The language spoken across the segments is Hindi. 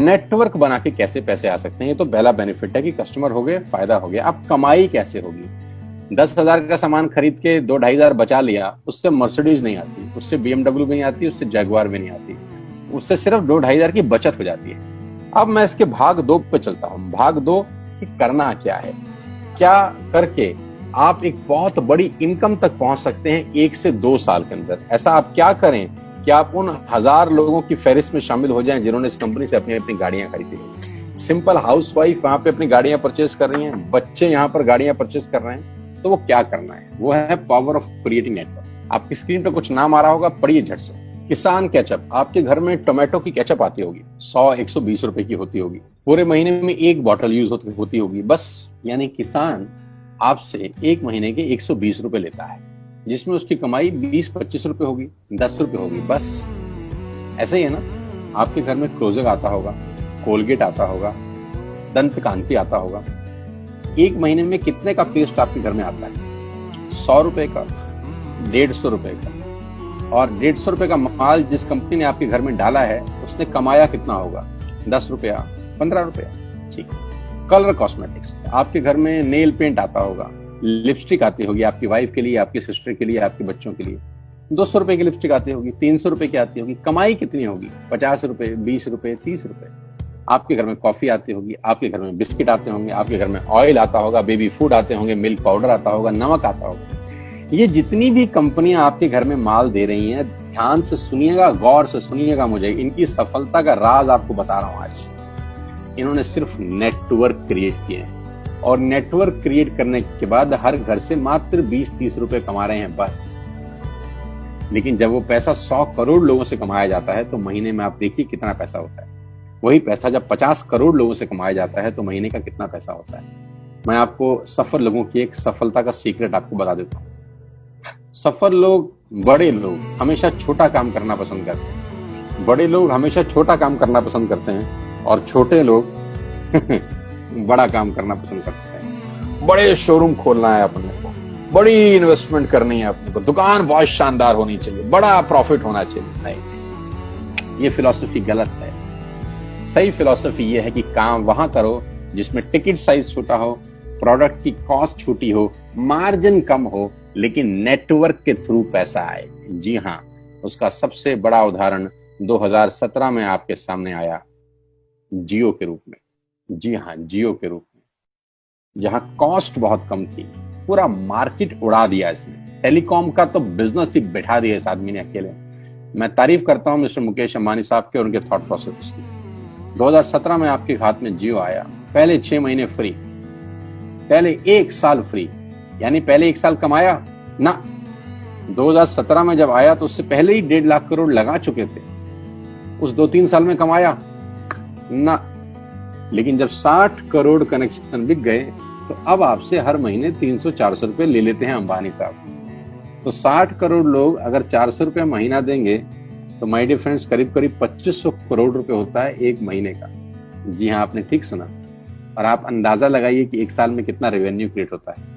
नेटवर्क बना के कैसे पैसे आ सकते हैं, ये तो पहला बेनिफिट है कि कस्टमर हो गए, फायदा हो गया। अब कमाई कैसे होगी? 10,000 का सामान खरीद के 2-2,500 बचा लिया, उससे मर्सिडीज नहीं आती, उससे BMW भी नहीं आती, उससे जगुआर भी नहीं आती, उससे सिर्फ 2-2,500 की बचत हो जाती है। अब मैं इसके भाग 2 पे चलता हूं। भाग 2 कि करना क्या है, क्या करके आप एक बहुत बड़ी इनकम तक पहुंच सकते हैं 1 से 2 साल के अंदर। ऐसा आप क्या करें कि आप उन 1000 लोगों की फहरिस्त में शामिल हो जाएं जिन्होंने इस कंपनी से अपनी अपनी गाड़ियां खरीदी हैं। सिंपल हाउसवाइफ वहां पे अपनी गाड़ियां परचेज कर रही हैं, बच्चे यहाँ पर गाड़ियां परचेज कर रहे हैं। तो वो क्या करना है, वो है पावर ऑफ क्रिएटिंग नेटवर्क। आपकी स्क्रीन पर कुछ नाम आ रहा होगा, पढ़िए झट से। किसान केचप, आपके घर में टोमेटो की केचप आती होगी, 100-120 रुपए की होती होगी, पूरे महीने में 1 बॉटल यूज होती होगी बस। यानी किसान आपसे 1 महीने के 120 रुपए लेता है, जिसमें उसकी कमाई 20-25 रुपए होगी, 10 रुपए होगी बस। ऐसा ही है ना, आपके घर में क्लोजर आता होगा, कोलगेट आता होगा, दंत कांति आता होगा। 1 महीने में कितने का पेस्ट आपके घर में आता है? 100 रुपए का, 150 रुपए का। और 150 रुपए का माल जिस कंपनी ने आपके घर में डाला है, उसने कमाया कितना होगा? 10 रुपया, 15 रुपया। ठीक। कलर कॉस्मेटिक्स, आपके घर में नेल पेंट आता होगा, लिपस्टिक आती होगी आपकी वाइफ के लिए, आपकी सिस्टर के लिए, आपके बच्चों के लिए। 200 रुपए की लिपस्टिक आती होगी, 300 रुपए की आती होगी। कमाई कितनी होगी? 50 रुपए, 20 रुपए, 30 रुपए। आपके घर में कॉफी आती होगी, आपके घर में बिस्किट आते होंगे, आपके घर में ऑयल आता होगा, बेबी फूड आते होंगे, मिल्क पाउडर आता होगा, नमक आता होगा। ये जितनी भी कंपनियां आपके घर में माल दे रही हैं, ध्यान से सुनिएगा, गौर से सुनिएगा मुझे। इनकी सफलता का राज आपको बता रहा हूं आज। इन्होंने सिर्फ नेटवर्क क्रिएट किए हैं, और नेटवर्क क्रिएट करने के बाद हर घर से मात्र 20-30 रुपए कमा रहे हैं बस। लेकिन जब वो पैसा 100 करोड़ लोगों से कमाया जाता है तो महीने में आप देखिए कितना पैसा होता है। वही पैसा जब 50 करोड़ लोगों से कमाया जाता है तो महीने का कितना पैसा होता है। मैं आपको सफल लोगों की एक सफलता का सीक्रेट आपको बता देता हूँ। सफल लोग, बड़े लोग हमेशा छोटा काम करना पसंद करते हैं। बड़े लोग हमेशा छोटा काम करना पसंद करते हैं, और छोटे लोग बड़ा काम करना पसंद करते हैं। बड़े शोरूम खोलना है अपने को, बड़ी इन्वेस्टमेंट करनी है अपने को, दुकान बहुत शानदार होनी चाहिए, बड़ा प्रॉफिट होना चाहिए। नहीं, ये फिलॉसफी गलत है। सही फिलॉसफी ये है कि काम वहां करो जिसमें टिकट साइज छोटा हो, प्रोडक्ट की कॉस्ट छोटी हो, मार्जिन कम हो, लेकिन नेटवर्क के थ्रू पैसा आए। जी हाँ, उसका सबसे बड़ा उदाहरण 2017 में आपके सामने आया, जियो के रूप में। जी हाँ, जियो के रूप में, जहां कॉस्ट बहुत कम थी, पूरा मार्केट उड़ा दिया इसने। टेलीकॉम का तो बिजनेस ही बैठा दिया इस आदमी ने अकेले। मैं तारीफ करता हूं मिस्टर मुकेश अंबानी साहब के और उनके थॉट प्रोसेस की। 2017 में आपके हाथ में जियो आया, पहले 6 महीने फ्री, पहले 1 साल फ्री। यानी पहले 1 साल कमाया ना। 2017 में जब आया तो उससे पहले ही 1.5 लाख करोड़ लगा चुके थे। उस 2-3 साल में कमाया ना। लेकिन जब 60 करोड़ कनेक्शन बिक गए तो अब आपसे हर महीने 300-400 रुपए ले लेते हैं अंबानी साहब। तो 60 करोड़ लोग अगर 400 रुपए महीना देंगे तो माय डियर फ्रेंड्स, करीब करीब 2500 करोड़ रुपए होता है 1 महीने का। जी हाँ, आपने ठीक सुना। और आप अंदाजा लगाइए कि 1 साल में कितना रेवेन्यू क्रिएट होता है।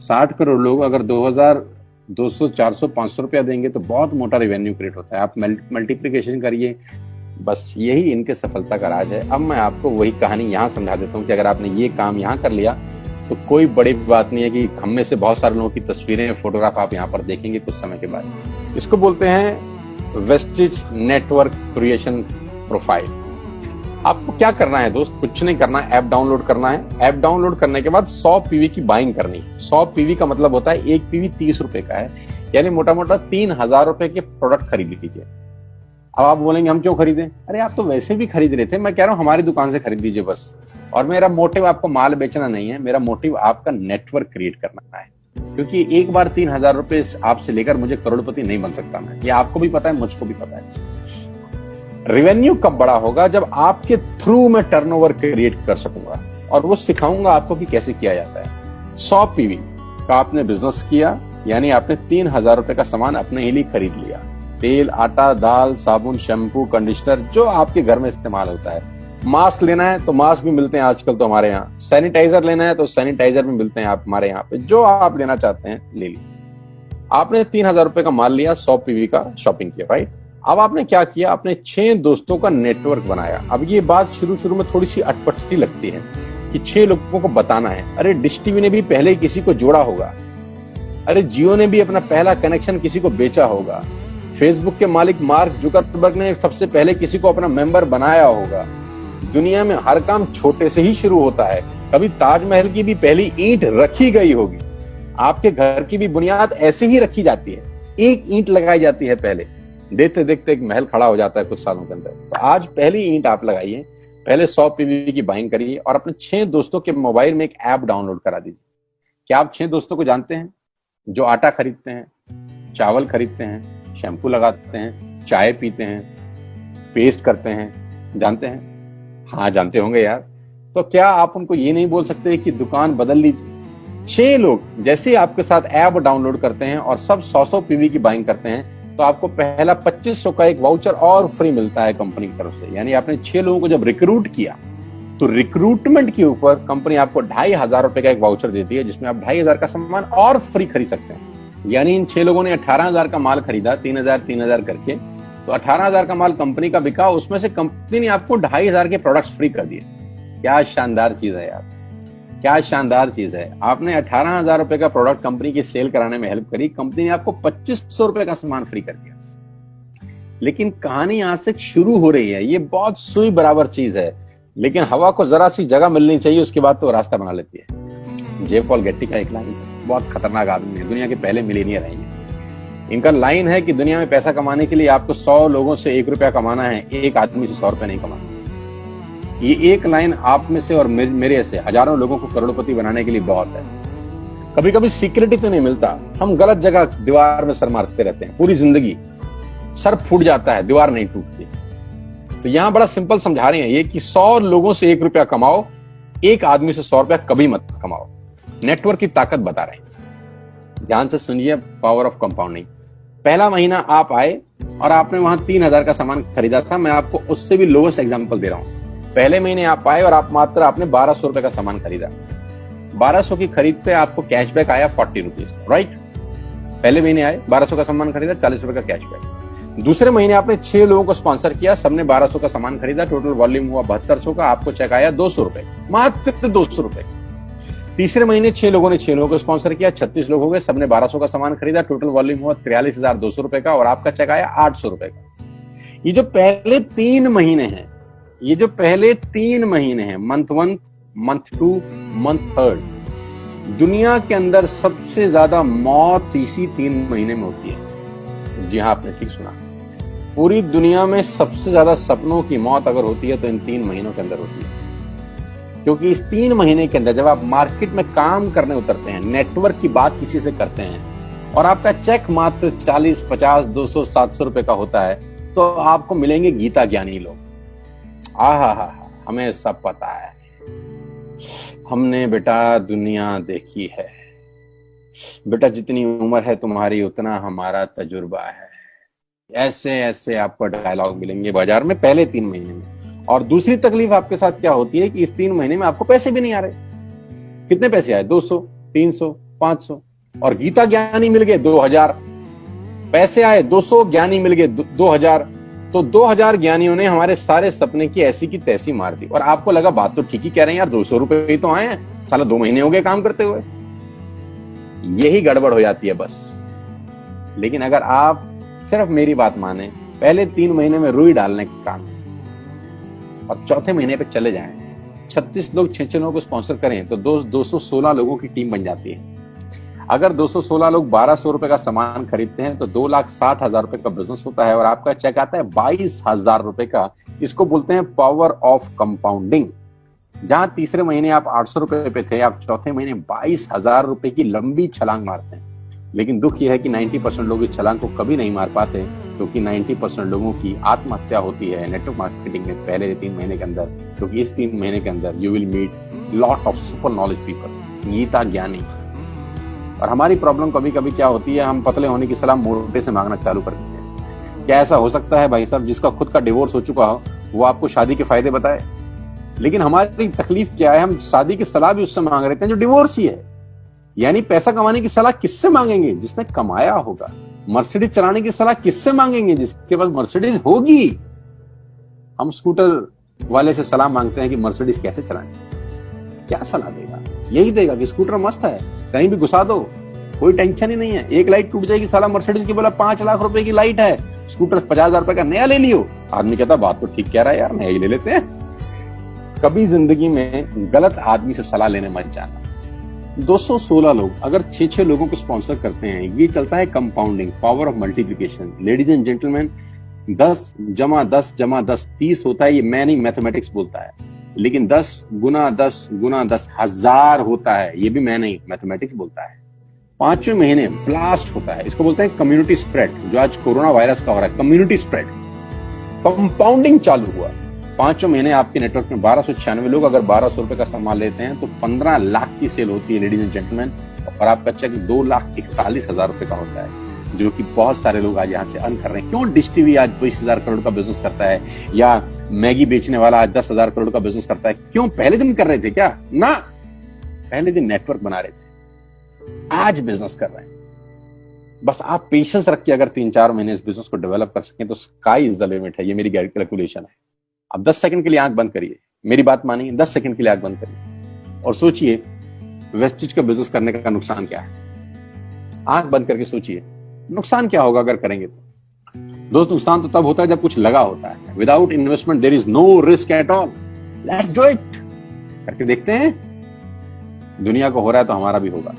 60 करोड़ लोग अगर 2200, 400, 500 रुपया देंगे तो बहुत मोटा रेवेन्यू क्रिएट होता है। आप मल्टीप्लिकेशन करिए। बस यही इनके सफलता का राज है। अब मैं आपको वही कहानी यहाँ समझा देता हूँ कि अगर आपने ये काम यहाँ कर लिया तो कोई बड़ी बात नहीं है कि हम में से बहुत सारे लोगों की तस्वीरें, फोटोग्राफ आप यहाँ पर देखेंगे कुछ समय के बाद। इसको बोलते हैं वेस्टिज नेटवर्क क्रिएशन प्रोफाइल। आपको क्या करना है दोस्त? कुछ नहीं करना है, ऐप डाउनलोड करना है। ऐप डाउनलोड करने के बाद 100 पीवी की बाइंग करनी है। 100 पीवी का मतलब होता है 1 पीवी 30 रुपए का है, यानी मोटा मोटा 3000 रुपए के प्रोडक्ट खरीद लीजिए। अब आप बोलेंगे हम क्यों खरीदें? अरे आप तो वैसे भी खरीद रहे थे, मैं कह रहा हूं हमारी दुकान से खरीद लीजिए बस। और मेरा मोटिव आपको माल बेचना नहीं है, मेरा मोटिव आपका नेटवर्क क्रिएट करना है। क्योंकि एक बार 3000 रुपए आपसे लेकर मुझे करोड़पति नहीं बन सकता मैं, ये आपको भी पता है, मुझको भी पता है। रेवेन्यू कब बड़ा होगा? जब आपके थ्रू मैं टर्नओवर क्रिएट कर सकूंगा, और वो सिखाऊंगा आपको कि कैसे किया जाता है। 100 पीवी का आपने बिजनेस किया, यानी आपने 3000 रुपए का सामान अपने ही लिए खरीद लिया। तेल, आटा, दाल, साबुन, शैम्पू, कंडीशनर, जो आपके घर में इस्तेमाल होता है। मास्क लेना है तो मास्क भी मिलते हैं आजकल तो हमारे यहाँ। सैनिटाइजर लेना है तो सैनिटाइजर भी मिलते हैं आप हमारे यहाँ पे। जो आप लेना चाहते हैं ले लीजिए। आपने 3000 रुपए का माल लिया, 100 पीवी का शॉपिंग किया, राइट? अब आपने क्या किया, आपने 6 दोस्तों का नेटवर्क बनाया। अब ये बात शुरू शुरू में थोड़ी सी अटपटी लगती है कि 6 लोगों को बताना है। अरे डिश टीवी ने भी पहले किसी को जोड़ा होगा, अरे जियो ने भी अपना पहला कनेक्शन किसी को बेचा होगा, फेसबुक के मालिक मार्क जुकरबर्ग ने सबसे पहले किसी को अपना मेंबर बनाया होगा। दुनिया में हर काम छोटे से ही शुरू होता है। कभी ताजमहल की भी पहली ईंट रखी गई होगी, आपके घर की भी बुनियाद ऐसे ही रखी जाती है, एक ईंट लगाई जाती है पहले, देखते देखते एक महल खड़ा हो जाता है कुछ सालों के अंदर। तो आज पहली ईंट आप लगाइए, पहले 100 पीवी की बाइंग करिए और अपने 6 दोस्तों के मोबाइल में एक ऐप डाउनलोड करा दीजिए। क्या आप 6 दोस्तों को जानते हैं जो आटा खरीदते हैं, चावल खरीदते हैं, शैम्पू लगाते हैं, चाय पीते हैं, पेस्ट करते हैं? जानते हैं? हाँ जानते होंगे यार। तो क्या आप उनको ये नहीं बोल सकते कि दुकान बदल लीजिए? 6 लोग जैसे आपके साथ ऐप डाउनलोड करते हैं और सब 100 पीवी की बाइंग करते हैं तो आपको पहला 2500 का एक वाउचर और फ्री मिलता है कंपनी की तरफ से। यानी आपने 6 लोगों को जब रिक्रूट किया तो रिक्रूटमेंट के ऊपर कंपनी आपको 2500 रुपए का एक वाउचर देती है जिसमें आप 2500 का सामान और फ्री खरीद सकते हैं। यानी इन 6 लोगों ने 18,000 का माल खरीदा, 3,000 करके, तो 18,000 का माल कंपनी का बिका, उसमें से कंपनी ने आपको 2500 के प्रोडक्ट्स फ्री कर दिए। क्या शानदार चीज है यार, क्या शानदार चीज है। आपने 18,000 रुपए का प्रोडक्ट कंपनी की सेल कराने में हेल्प करी, कंपनी ने आपको 2500 रुपए का सामान फ्री कर दिया। लेकिन कहानी यहां से शुरू हो रही है। ये बहुत सुई बराबर चीज है, लेकिन हवा को जरा सी जगह मिलनी चाहिए, उसके बाद तो रास्ता बना लेती है। जे पॉल गेट्टी का एक लाइन, बहुत खतरनाक आदमी है, दुनिया के पहले मिलीनियर है ये। इनका लाइन है कि दुनिया में पैसा कमाने के लिए आपको 100 लोगों से 1 रुपया कमाना है, एक आदमी से 100 रुपया नहीं कमाना। ये एक लाइन आप में से और मेरे से हजारों लोगों को करोड़पति बनाने के लिए बहुत है। कभी कभी सिक्योरिटी तो नहीं मिलता, हम गलत जगह दीवार में सर मारते रहते हैं, पूरी जिंदगी सर फूट जाता है, दीवार नहीं टूटती। तो यहां बड़ा सिंपल समझा रहे हैं ये कि 100 लोगों से 1 रुपया कमाओ, एक आदमी से 100 रुपया कभी मत कमाओ। नेटवर्क की ताकत बता रहे हैं, ध्यान से सुनिए, पावर ऑफ कंपाउंडिंग। पहला महीना आप आए और आपने वहां 3,000 का सामान खरीदा था, मैं आपको उससे भी लोएस्ट एग्जांपल दे रहा हूं। पहले महीने आप आए और आप मात्र आपने 1200 रुपए का सामान खरीदा, 1200 की खरीद पे आपको कैशबैक आया 40 रुपीज, राइट। पहले महीने आए, 1200 का सामान खरीदा, 40 रुपए का कैशबैक। दूसरे महीने आपने 6 लोगों को स्पॉन्सर किया, सबने 1200 का सामान खरीदा, टोटल वॉल्यूम हुआ 7200 का, आपको चेक आया 200 रुपए, मात्र 200 रुपए। तीसरे महीने 6 लोगों ने 6 लोगों को स्पॉन्सर किया, 36 लोग हो गए, सबने 1200 का सामान खरीदा, टोटल वॉल्यूम हुआ 43,200 रुपए का और आपका चेक आया 800 रुपए का। ये जो पहले 3 महीने हैं, ये जो पहले 3 महीने हैं, मंथ 1, मंथ 2, मंथ 3, दुनिया के अंदर सबसे ज्यादा मौत इसी 3 महीने में होती है। जी हाँ, आपने ठीक सुना, पूरी दुनिया में सबसे ज्यादा सपनों की मौत अगर होती है तो इन 3 महीनों के अंदर होती है। क्योंकि इस 3 महीने के अंदर जब आप मार्केट में काम करने उतरते हैं, नेटवर्क की बात किसी से करते हैं और आपका चेक मात्र 40, 50, 200, 700 रुपए का होता है, तो आपको मिलेंगे गीता ज्ञानी लोग। आहा, हमें सब पता है, हमने बेटा दुनिया देखी है, बेटा जितनी उम्र है तुम्हारी उतना हमारा तजुर्बा है। ऐसे ऐसे आपको डायलॉग मिलेंगे बाजार में पहले 3 महीने में। और दूसरी तकलीफ आपके साथ क्या होती है कि इस 3 महीने में आपको पैसे भी नहीं आ रहे। कितने पैसे आए? 200, 300, 500 और गीता ज्ञानी मिल गए 2000। पैसे आए 200, ज्ञानी मिल गए 2000, तो 2000 ज्ञानियों ने हमारे सारे सपने की ऐसी की तैसी मार दी। और आपको लगा बात तो ठीक ही कह रहे हैं यार, 200 रुपए ही तो आए हैं, साला 2 महीने हो गए काम करते हुए। यही गड़बड़ हो जाती है बस। लेकिन अगर आप सिर्फ मेरी बात माने, पहले 3 महीने में रुई डालने का काम और चौथे महीने पे चले जाएं, 36 लोग 6 लोगों को स्पॉन्सर करें तो 216 लोगों की टीम बन जाती है। अगर 216 लोग 1200 रुपए का सामान खरीदते हैं तो 2,60,000 रुपए का बिजनेस होता है और आपका चेक आता है 22,000 रुपए का। इसको बोलते हैं पावर ऑफ कंपाउंडिंग। जहां तीसरे महीने आप 800 रुपए पे थे, आप चौथे महीने 22,000 रुपए की लंबी छलांग मारते हैं। लेकिन दुख यह है कि 90% लोग इस छलांग को कभी नहीं मार पाते, क्योंकि 90% लोगों की आत्महत्या होती है नेटवर्क मार्केटिंग में पहले 3 महीने के अंदर। क्योंकि इस 3 महीने के अंदर you will meet lot of super knowledge people, Gita ज्ञानी। और हमारी प्रॉब्लम कभी कभी क्या होती है, हम पतले होने की सलाह मोटे से मांगना चालू कर देते हैं। क्या ऐसा हो सकता है भाई साहब, जिसका खुद का डिवोर्स हो चुका हो वो आपको शादी के फायदे बताए? लेकिन हमारी तकलीफ क्या है, हम शादी की सलाह भी उससे मांग रहे हैं जो डिवोर्स ही है। यानी पैसा कमाने की सलाह किससे मांगेंगे? जिसने कमाया होगा। मर्सिडीज चलाने की सलाह किससे मांगेंगे? जिसके पास मर्सिडीज होगी। हम स्कूटर वाले से सलाह मांगते हैं कि मर्सिडीज कैसे चलाएं। क्या सलाह देगा? यही देगा कि स्कूटर मस्त है, कहीं भी घुसा दो, कोई टेंशन ही नहीं है। एक लाइट टूट जाएगी, साला मर्सिडीज की बोला 5 लाख रुपए की लाइट है, स्कूटर 50,000 रुपए का नया ले लियो। आदमी कहता बात तो ठीक कह रहा है यार, नया ही ले लेते हैं। कभी जिंदगी में गलत आदमी से सलाह लेने मत जाना। 216 लोग अगर 6-6 लोगों को स्पॉन्सर करते हैं, ये चलता है compounding, power of multiplication. Ladies and gentleman, 10 जमा 10 जमा 10 30 होता है। ये मैं नहीं, मैथमेटिक्स बोलता है। लेकिन 10 गुना 10 गुना 10 1000 होता है। ये भी मैं नहीं, मैथमेटिक्स बोलता है। 5वें महीने ब्लास्ट होता है, इसको बोलते हैं कम्युनिटी स्प्रेड, जो आज कोरोना वायरस का हो रहा है। कम्युनिटी स्प्रेड, कंपाउंडिंग चालू हुआ। 5वें महीने आपके नेटवर्क में 1296 लोग अगर 1200 रुपए का सामान लेते हैं तो 15 लाख की सेल होती है लेडीज एंड जेंटलमैन। और आपका चेक 2,41,000 रुपए का होता है, जो कि बहुत सारे लोग आज यहाँ से अर्न कर रहे हैं। क्यों डिश टीवी आज 20,000 करोड़ का बिजनेस करता है, या मैगी बेचने वाला आज 10,000 करोड़ का बिजनेस करता है? क्यों? पहले दिन कर रहे थे क्या? ना, पहले दिन नेटवर्क बना रहे थे, आज बिजनेस कर रहे हैं। बस आप पेशेंस रख के अगर 3-4 महीने इस बिजनेस को डेवलप कर सकें तो स्काई इज द लिमिट है। ये मेरी कैलकुलेशन है। अब 10 सेकंड के लिए आंख बंद करिए, मेरी बात मानिए, 10 सेकंड के लिए आंख बंद करिए और सोचिए वेस्टिज का बिजनेस करने का नुकसान क्या है। आंख बंद करके सोचिए नुकसान क्या होगा अगर करेंगे तो। दोस्त, नुकसान तो तब होता है जब कुछ लगा होता है। Without investment there is no risk at all. Let's do it. करके देखते हैं, दुनिया को हो रहा है तो हमारा भी होगा।